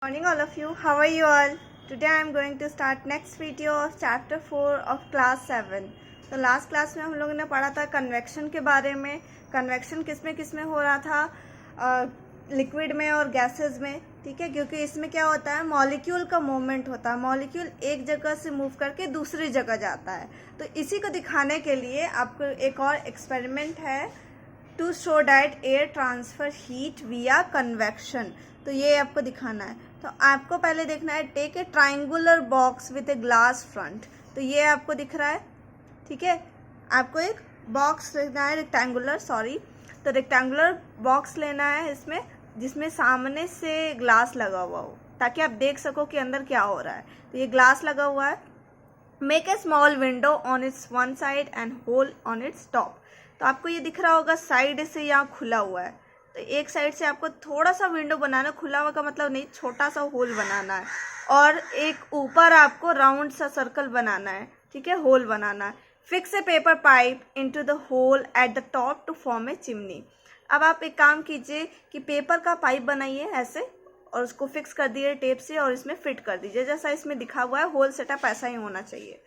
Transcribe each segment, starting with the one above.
Morning all of you. How are you all? Today I am going to start next video of chapter 4 of class 7. तो last class में हम लोगों ने पढ़ा था convection के बारे में. कन्वेक्शन किस में हो रहा था, लिक्विड में और गैसेस में. ठीक है, क्योंकि इसमें क्या होता है, मॉलिक्यूल का मूवमेंट होता है. मॉलिक्यूल एक जगह से मूव करके दूसरी जगह जाता है. तो इसी को दिखाने के लिए आपको एक और एक्सपेरिमेंट है, to show that air transfer heat via convection. तो ये आपको दिखाना है. तो आपको पहले देखना है, take a triangular box with a glass front. तो ये आपको दिख रहा है. ठीक है, आपको एक बॉक्स लेना है, रेक्टेंगुलर, सॉरी. तो रेक्टेंगुलर बॉक्स लेना है इसमें, जिसमें सामने से ग्लास लगा हुआ हो, ताकि आप देख सको कि अंदर क्या हो रहा है. तो ये ग्लास लगा हुआ है. Make a small window on its one side and hole on its top. तो आपको ये दिख रहा होगा, साइड से यहाँ खुला हुआ है. तो एक साइड से आपको थोड़ा सा विंडो बनाना, खुला हुआ का मतलब नहीं, छोटा सा होल बनाना है. और एक ऊपर आपको राउंड सा सर्कल बनाना है. ठीक है, होल बनाना है. Fix a paper pipe into the hole at the top to form a chimney. अब आप एक काम कीजिए कि पेपर का पाइप बनाइए ऐसे, और उसको फिक्स कर दिए टेप से, और इसमें फिट कर दीजिए. जैसा इसमें दिखा हुआ है, होल सेटअप ऐसा ही होना चाहिए.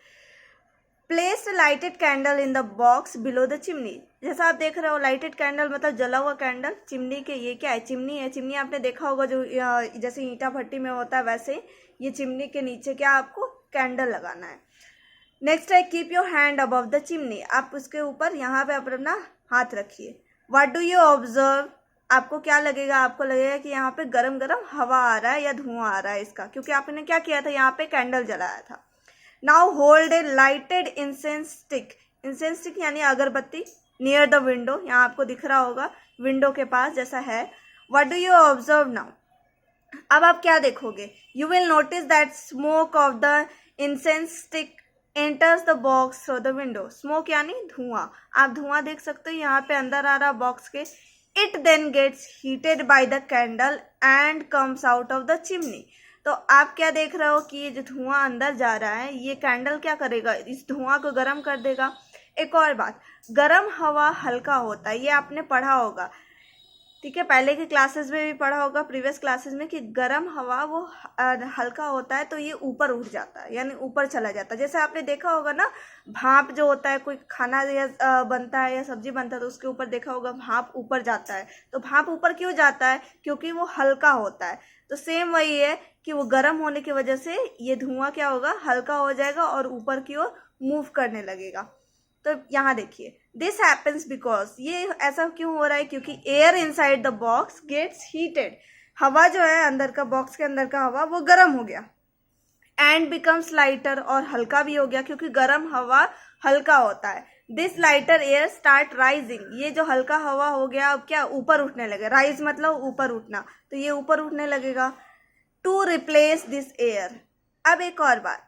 Place lighted candle in the box below the chimney. जैसा आप देख रहे हो, लाइटेड कैंडल मतलब जला हुआ कैंडल. चिमनी के, ये क्या है, चिमनी है. चिमनी आपने देखा होगा, जो जैसे ईंटा भट्टी में होता है, वैसे ये चिमनी के नीचे क्या आपको कैंडल लगाना है. नेक्स्ट है, keep your hand above the chimney. आप उसके ऊपर यहाँ पे अपना हाथ रखिए. What do you observe. आपको क्या लगेगा, आपको लगेगा कि यहाँ पे गरम गरम हवा आ रहा है या धुआं आ रहा है इसका, क्योंकि आपने क्या किया था, यहाँ पे कैंडल जलाया था. Now hold a lighted incense stick. Incense stick यानी अगरबत्ती, नियर द विंडो. यहाँ आपको दिख रहा होगा, विंडो के पास जैसा है. What do you observe now. अब आप क्या देखोगे, you will notice that smoke of the incense stick enters the box through the window. Smoke यानी धुआं. आप धुआं देख सकते हो, यहाँ पे अंदर आ रहा बॉक्स के. It then gets heated by the candle and comes out of the chimney. तो आप क्या देख रहे हो कि ये जो धुआं अंदर जा रहा है, ये कैंडल क्या करेगा, इस धुआं को गर्म कर देगा. एक और बात, गर्म हवा हल्का होता है, ये आपने पढ़ा होगा. ठीक है, पहले की क्लासेस में भी पढ़ा होगा, प्रीवियस क्लासेस में, कि गर्म हवा वो हल्का होता है तो ये ऊपर उठ जाता है, यानी ऊपर चला जाता है. जैसे आपने देखा होगा ना, भाप जो होता है, कोई खाना या बनता है या सब्जी बनता है, तो उसके ऊपर देखा होगा भाप ऊपर जाता है. तो भाप ऊपर क्यों जाता है, क्योंकि वो हल्का होता है. तो सेम वही है कि वो गर्म होने की वजह से ये धुआं क्या होगा, हल्का हो जाएगा और ऊपर की ओर मूव करने लगेगा. तो यहाँ देखिए, दिस हैपन्स बिकॉज, ये ऐसा क्यों हो रहा है, क्योंकि air inside the box gets heated. हवा जो है अंदर का, बॉक्स के अंदर का हवा, वो गर्म हो गया. एंड बिकम्स लाइटर, और हल्का भी हो गया, क्योंकि गर्म हवा हल्का होता है. This lighter air start rising. ये जो हल्का हवा हो गया, अब क्या ऊपर उठने लगे. राइज मतलब ऊपर उठना, तो ये ऊपर उठने लगेगा. To replace this air. अब एक और बात,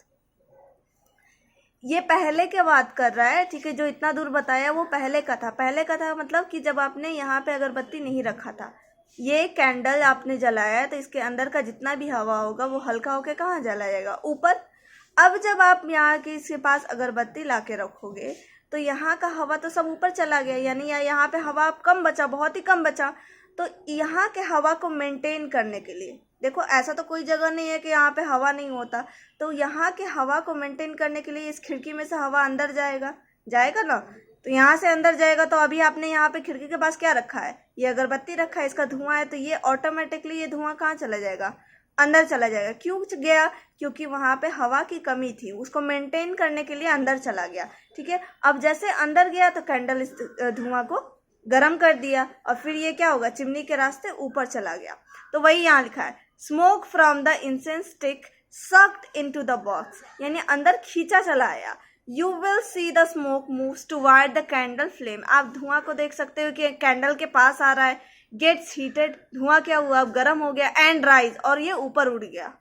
ये पहले के बात कर रहा है. ठीक है, जो इतना दूर बताया वो पहले का था. पहले का था मतलब कि जब आपने यहाँ पे अगरबत्ती नहीं रखा था, ये कैंडल आपने जलाया है, तो इसके अंदर का जितना भी हवा होगा वो हल्का होके कहाँ चला जाएगा, ऊपर. अब जब आप यहाँ के इसके पास अगरबत्ती ला के रखोगे, तो यहाँ का हवा तो सब ऊपर चला गया, यानी यहाँ पे हवा कम बचा, बहुत ही कम बचा. तो यहाँ के हवा को मेंटेन करने के लिए, देखो ऐसा तो कोई जगह नहीं है कि यहाँ पे हवा नहीं होता, तो यहाँ के हवा को मेंटेन करने के लिए इस खिड़की में से हवा अंदर जाएगा ना. तो यहाँ से अंदर जाएगा, तो अभी आपने यहाँ पे खिड़की के पास क्या रखा है, ये अगरबत्ती रखा है, इसका धुआं है, तो ये ऑटोमेटिकली ये धुआं कहाँ चला जाएगा, अंदर चला जाएगा. क्यों गया, क्योंकि वहाँ पे हवा की कमी थी, उसको मेंटेन करने के लिए अंदर चला गया. ठीक है, अब जैसे अंदर गया तो कैंडल इस धुआं को गर्म कर दिया, और फिर ये क्या होगा, चिमनी के रास्ते ऊपर चला गया. तो वही यहाँ लिखा है, smoke from the incense stick sucked into the box, यानी अंदर खींचा चला आया. You will see the smoke moves toward the candle flame. आप धुआं को देख सकते हो कि कैंडल के पास आ रहा है. गेट्स हीटेड, धुआं क्या हुआ, अब गर्म हो गया. एंड राइज, और ये ऊपर उड़ गया.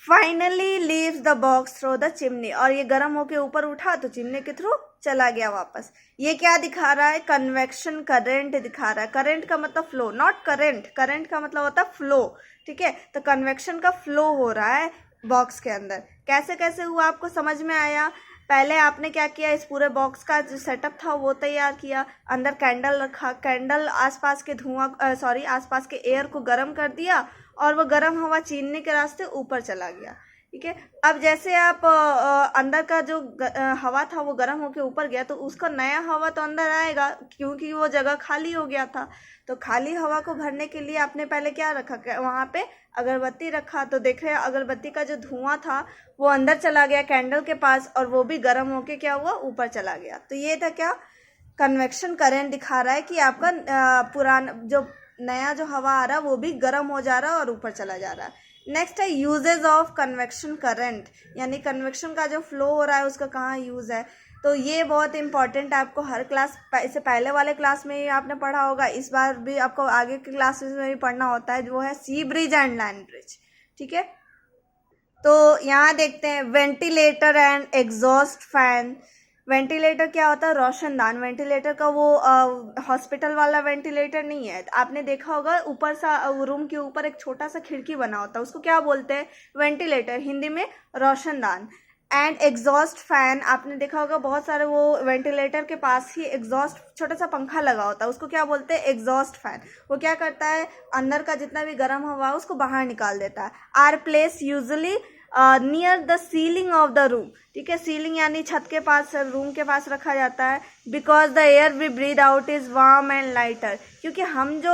Finally leaves the box through the chimney, और ये गर्म होके ऊपर उठा तो चिमनी के थ्रू चला गया वापस. ये क्या दिखा रहा है, कन्वेक्शन करंट दिखा रहा है. करंट का मतलब फ्लो, नॉट करंट. करंट का मतलब होता है फ्लो. ठीक है, तो कन्वेक्शन का फ्लो हो रहा है बॉक्स के अंदर. कैसे कैसे हुआ आपको समझ में आया. पहले आपने क्या किया, इस पूरे बॉक्स का जो सेटअप था वो तैयार किया, अंदर कैंडल रखा, कैंडल आसपास के आसपास के एयर को गर्म कर दिया, और वो गर्म हवा छीनने के रास्ते ऊपर चला गया। ठीक है, अब जैसे आप अंदर का जो हवा था वो गर्म होके ऊपर गया, तो उसका नया हवा तो अंदर आएगा क्योंकि वो जगह खाली हो गया था। तो खाली हवा को भरने के लिए आपने पहले क्या रखा, वहाँ पे अगरबत्ती रखा। तो देख रहे हैं अगरबत्ती का जो धुआं था वो अंदर चला गया कैंडल के पास, और वो भी गर्म होके क्या हुआ, ऊपर चला गया। तो ये था क्या, कन्वेक्शन करंट दिखा रहा है कि आपका पुराना जो नया जो हवा आ रहा है वो भी गर्म हो जा रहा है और ऊपर चला जा रहा है। नेक्स्ट है यूजेज ऑफ कन्वेक्शन करंट, यानी कन्वेक्शन का जो फ्लो हो रहा है उसका कहाँ यूज़ है। तो ये बहुत इंपॉर्टेंट है, आपको हर क्लास, इससे पहले वाले क्लास में ही आपने पढ़ा होगा, इस बार भी आपको आगे की क्लासेस में भी पढ़ना होता है, वो है सी ब्रिज एंड लैंड ब्रिज। ठीक है, तो यहाँ देखते हैं ventilator and exhaust fan. Ventilator क्या होता है, रोशनदान। वेंटिलेटर का वो हॉस्पिटल वाला वेंटिलेटर नहीं है, आपने देखा होगा ऊपर सा रूम के ऊपर एक छोटा सा खिड़की बना होता है, उसको क्या बोलते हैं, वेंटिलेटर, हिंदी में रोशनदान। एंड एग्जॉस्ट फैन, आपने देखा होगा बहुत सारे वो वेंटिलेटर के पास ही एग्जॉस्ट छोटा सा पंखा लगा होता है, उसको क्या बोलते हैं, एग्जॉस्ट फैन। वो क्या करता है, अंदर का जितना भी गर्म हवा है उसको बाहर निकाल देता है। Are place usually near the ceiling of the room. ठीक है, सीलिंग यानी छत के पास, रूम के पास रखा जाता है। Because the air we breathe out is warm and lighter, क्योंकि हम जो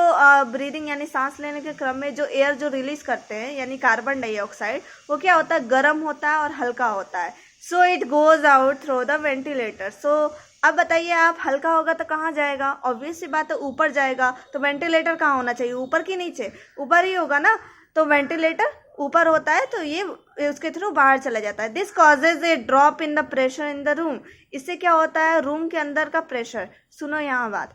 ब्रीदिंग यानी सांस लेने के क्रम में जो एयर जो रिलीज करते हैं यानी कार्बन डाइऑक्साइड, वो क्या होता है, गर्म होता है और हल्का होता है। So it goes out through the ventilator. So अब बताइए आप, हल्का होगा तो कहाँ जाएगा, ऑब्वियस सी बात है ऊपर जाएगा। तो वेंटिलेटर कहाँ होना चाहिए, ऊपर कि नीचे, ऊपर ही होगा ना। तो वेंटिलेटर ऊपर होता है तो ये उसके थ्रू बाहर चला जाता है। This causes A drop in the pressure in the room. इससे क्या होता है, रूम के अंदर का प्रेशर, सुनो यहाँ बात,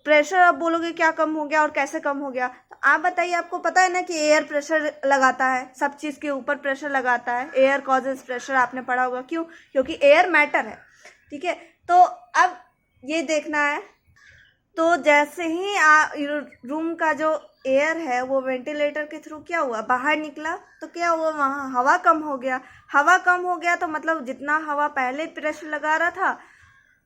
प्रेशर आप बोलोगे क्या कम हो गया और कैसे कम हो गया, तो आप बताइए, आपको पता है ना कि एयर प्रेशर लगाता है, सब चीज़ के ऊपर प्रेशर लगाता है, एयर कॉजेज प्रेशर, आपने पढ़ा होगा। क्यों, क्योंकि एयर मैटर है। ठीक है, तो अब ये देखना है, तो जैसे ही रूम का जो एयर है वो वेंटिलेटर के थ्रू क्या हुआ, बाहर निकला, तो क्या हुआ, वहाँ हवा कम हो गया। हवा कम हो गया तो मतलब जितना हवा पहले प्रेशर लगा रहा था,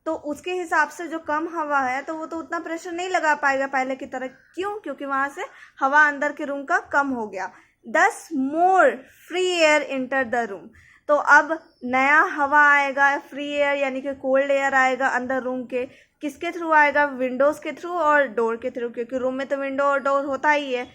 तो उसके हिसाब से जो कम हवा है तो वो तो उतना प्रेशर नहीं लगा पाएगा पहले की तरह। क्यों, क्योंकि वहाँ से हवा अंदर के रूम का कम हो गया। दस more free air enter the room. तो अब नया हवा आएगा, फ्री एयर यानी कि कोल्ड एयर आएगा अंदर रूम के। किसके थ्रू आएगा, विंडोज़ के थ्रू और डोर के थ्रू, क्योंकि रूम में तो विंडो और डोर होता ही है।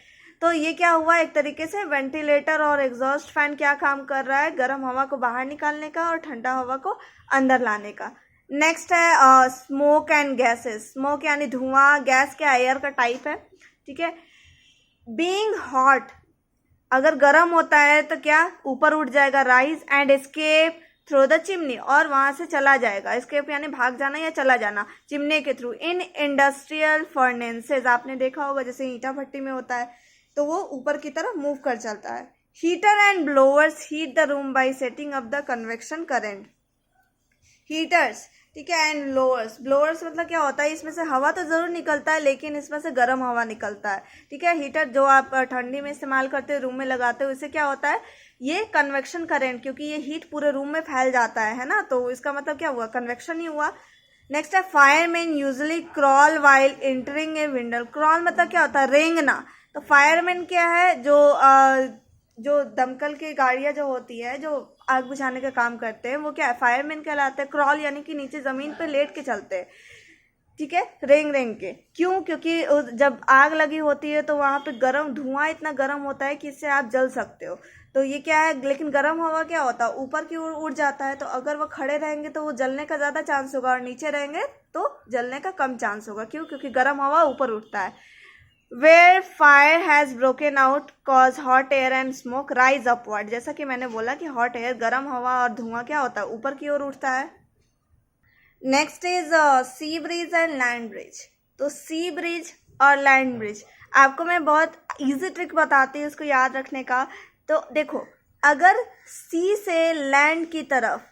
तो ये क्या हुआ, एक तरीके से वेंटिलेटर और एग्जॉस्ट फैन क्या काम कर रहा है, गर्म हवा को बाहर निकालने का और ठंडा हवा को अंदर लाने का। नेक्स्ट है स्मोक एंड गैसेस। स्मोक यानी धुआं, गैस क्या एयर का टाइप है। ठीक है, बीइंग हॉट, अगर गर्म होता है तो क्या ऊपर उठ जाएगा, rise and escape through the chimney, और वहाँ से चला जाएगा। एस्केप यानी भाग जाना या चला जाना, चिमनी के थ्रू। इन इंडस्ट्रियल फर्नेसेस, आपने देखा होगा जैसे ईंटा भट्टी में होता है तो वो ऊपर की तरफ मूव कर चलता है। Heater and blowers heat the room bye setting up the convection current. Heaters, ठीक है, एंड ब्लोअर्स। ब्लोअर्स मतलब क्या होता है, इसमें से हवा तो ज़रूर निकलता है लेकिन इसमें से गर्म हवा निकलता है। ठीक है, हीटर जो आप ठंडी में इस्तेमाल करते हो, रूम में लगाते हो, इससे क्या होता है, ये कन्वेक्शन करंट, क्योंकि ये हीट पूरे रूम में फैल जाता है ना, तो इसका मतलब क्या हुआ, कन्वेक्शन ही हुआ। नेक्स्ट है fireman usually crawl while entering a window. Crawl मतलब क्या होता है, रेंगना। तो फायरमैन क्या है, जो दमकल की गाड़ियाँ जो होती है, जो आग बुझाने का काम करते हैं, वो क्या है, फायरमैन कहलाते हैं। क्रॉल यानी कि नीचे ज़मीन पे लेट के चलते हैं। ठीक है, रेंग रेंग के। क्यों, क्योंकि जब आग लगी होती है तो वहाँ पे गर्म धुआं इतना गर्म होता है कि इससे आप जल सकते हो। तो ये क्या है, लेकिन गर्म हवा क्या होता है, ऊपर की ओर उड़ जाता है। तो अगर वो खड़े रहेंगे तो वो जलने का ज़्यादा चांस होगा, और नीचे रहेंगे तो जलने का कम चांस होगा। क्यों, क्योंकि गर्म हवा ऊपर उठता है। Where fire has broken out, cause hot air and smoke rise upward। जैसा कि मैंने बोला कि हॉट एयर, गर्म हवा और धुआं क्या होता है, ऊपर की ओर उठता है। Next is sea breeze and land breeze. तो सी ब्रिज और लैंड ब्रिज, आपको मैं बहुत इजी ट्रिक बताती हूँ इसको याद रखने का। तो देखो, अगर सी से लैंड की तरफ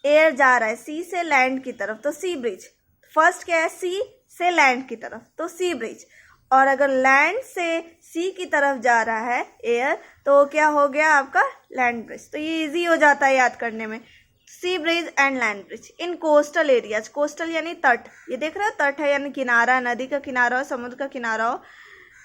एयर जा रहा है, सी से लैंड की तरफ, तो सी ब्रिज। फर्स्ट क्या है, सी से लैंड की तरफ, तो सी ब्रिज। और अगर लैंड से सी की तरफ जा रहा है एयर, तो क्या हो गया आपका, लैंड ब्रिज। तो ये इजी हो जाता है याद करने में। Sea breeze and land breeze in coastal areas. Coastal यानी तट, ये देख रहे हो, तट है यानी किनारा, नदी का किनारा हो, समुद्र का किनारा हो।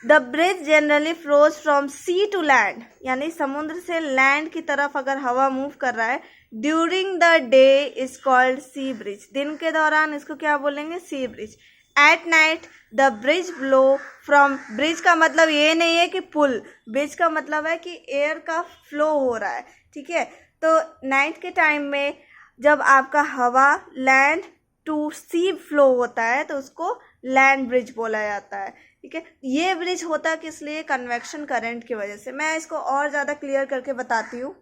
The breeze generally flows from sea to land, यानी समुद्र से लैंड की तरफ अगर हवा मूव कर रहा है during the day is called sea breeze, दिन के दौरान इसको क्या बोलेंगे, sea breeze. At night the breeze blow from, breeze का मतलब ये नहीं है कि पुल, ब्रिज का मतलब है कि एयर का फ्लो हो रहा है, ठीक है। तो नाइट के टाइम में जब आपका हवा लैंड टू सी फ्लो होता है तो उसको लैंड ब्रिज बोला जाता है, ठीक है। ये ब्रिज होता है किस लिए, कन्वेक्शन करंट की वजह से। मैं इसको और ज़्यादा क्लियर करके बताती हूँ।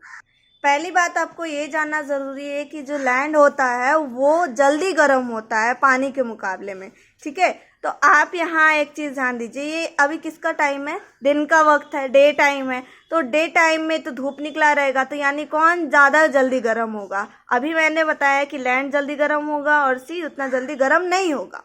पहली बात आपको ये जानना ज़रूरी है कि जो लैंड होता है वो जल्दी गर्म होता है पानी के मुकाबले में, ठीक है। तो आप यहाँ एक चीज़ ध्यान दीजिए, ये अभी किसका टाइम है, दिन का वक्त है, डे टाइम है। तो डे टाइम में तो धूप निकला रहेगा, तो यानी कौन ज़्यादा जल्दी गर्म होगा। अभी मैंने बताया कि लैंड जल्दी गर्म होगा और सी उतना जल्दी गर्म नहीं होगा।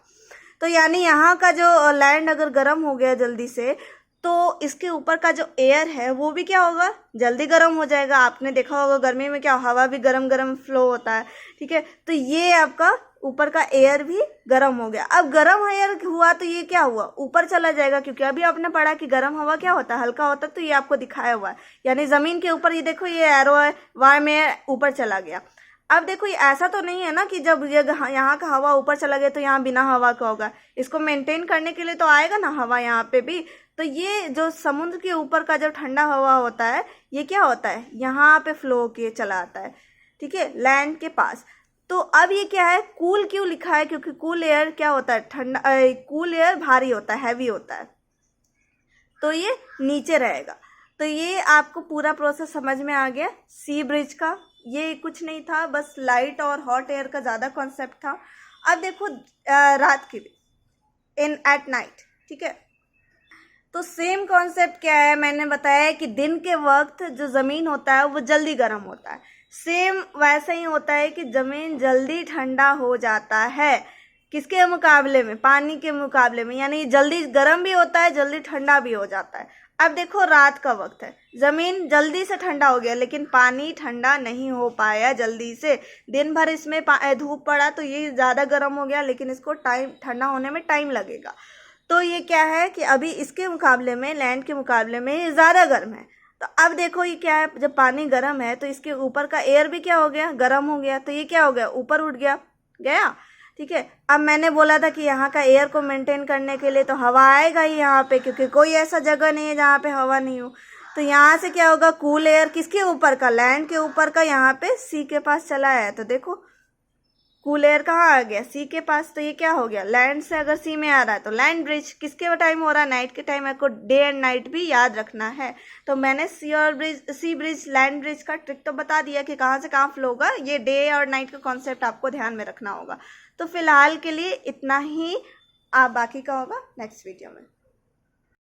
तो यानी यहाँ का जो लैंड अगर गर्म हो गया जल्दी से, तो इसके ऊपर का जो एयर है वो भी क्या होगा, जल्दी गर्म हो जाएगा। आपने देखा होगा गर्मी में क्या हवा भी गरम गरम फ्लो होता है, ठीक है। तो ये आपका ऊपर का एयर भी गर्म हो गया। अब गर्म एयर हुआ तो ये क्या हुआ, ऊपर चला जाएगा, क्योंकि अभी आपने पढ़ा कि गर्म हवा क्या होता है, हल्का होता है। तो ये आपको दिखाया हुआ है, यानी ज़मीन के ऊपर ये देखो ये एरो है, वाई में ऊपर चला गया। अब देखो ये ऐसा तो नहीं है ना कि जब ये यहाँ का हवा ऊपर चला गया तो यहाँ बिना हवा का होगा, इसको मेंटेन करने के लिए तो आएगा ना हवा यहाँ पे भी। तो ये जो समुद्र के ऊपर का जो ठंडा हवा होता है ये क्या होता है, यहाँ पे फ्लो किए चला आता है, ठीक है, लैंड के पास। तो अब ये क्या है, कूल क्यों लिखा है, क्योंकि कूल एयर क्या होता है, ठंडा, कूल एयर भारी होता है, हैवी होता है, तो ये नीचे रहेगा। तो ये आपको पूरा प्रोसेस समझ में आ गया सी ब्रिज का। ये कुछ नहीं था, बस लाइट और हॉट एयर का ज़्यादा कॉन्सेप्ट था। अब देखो रात की इन एट नाइट, ठीक है। तो सेम कॉन्सेप्ट क्या है, मैंने बताया कि दिन के वक्त जो ज़मीन होता है वो जल्दी गर्म होता है। सेम वैसा ही होता है कि ज़मीन जल्दी ठंडा हो जाता है, किसके मुकाबले में, पानी के मुकाबले में, यानी जल्दी गर्म भी होता है, जल्दी ठंडा भी हो जाता है। अब देखो रात का वक्त है, ज़मीन जल्दी से ठंडा हो गया लेकिन पानी ठंडा नहीं हो पाया जल्दी से। दिन भर इसमें धूप पड़ा तो ये ज़्यादा गर्म हो गया, लेकिन इसको टाइम ठंडा होने में टाइम लगेगा। तो ये क्या है कि अभी इसके मुकाबले में, लैंड के मुकाबले में ये ज़्यादा गर्म है। तो अब देखो ये क्या है, जब पानी गर्म है तो इसके ऊपर का एयर भी क्या हो गया, गर्म हो गया। तो ये क्या हो गया, ऊपर उठ गया, ठीक है। अब मैंने बोला था कि यहाँ का एयर को मेंटेन करने के लिए तो हवा आएगा ही यहाँ पे, क्योंकि कोई ऐसा जगह नहीं है जहाँ पे हवा नहीं हो। तो यहाँ से क्या होगा, कूल एयर किसके ऊपर का, लैंड के ऊपर का, यहाँ पे सी के पास चला है। तो देखो कूल एयर कहाँ आ गया, सी के पास। तो ये क्या हो गया, लैंड से अगर सी में आ रहा है तो लैंड ब्रिज। किसके टाइम हो रहा है, नाइट के टाइम। आपको डे एंड नाइट भी याद रखना है। तो मैंने सी ब्रिज लैंड ब्रिज का ट्रिक तो बता दिया कि कहाँ से कहाँ फ्लो होगा। ये डे और नाइट का कॉन्सेप्ट आपको ध्यान में रखना होगा। तो फिलहाल के लिए इतना ही, आप बाकी का होगा नेक्स्ट वीडियो में।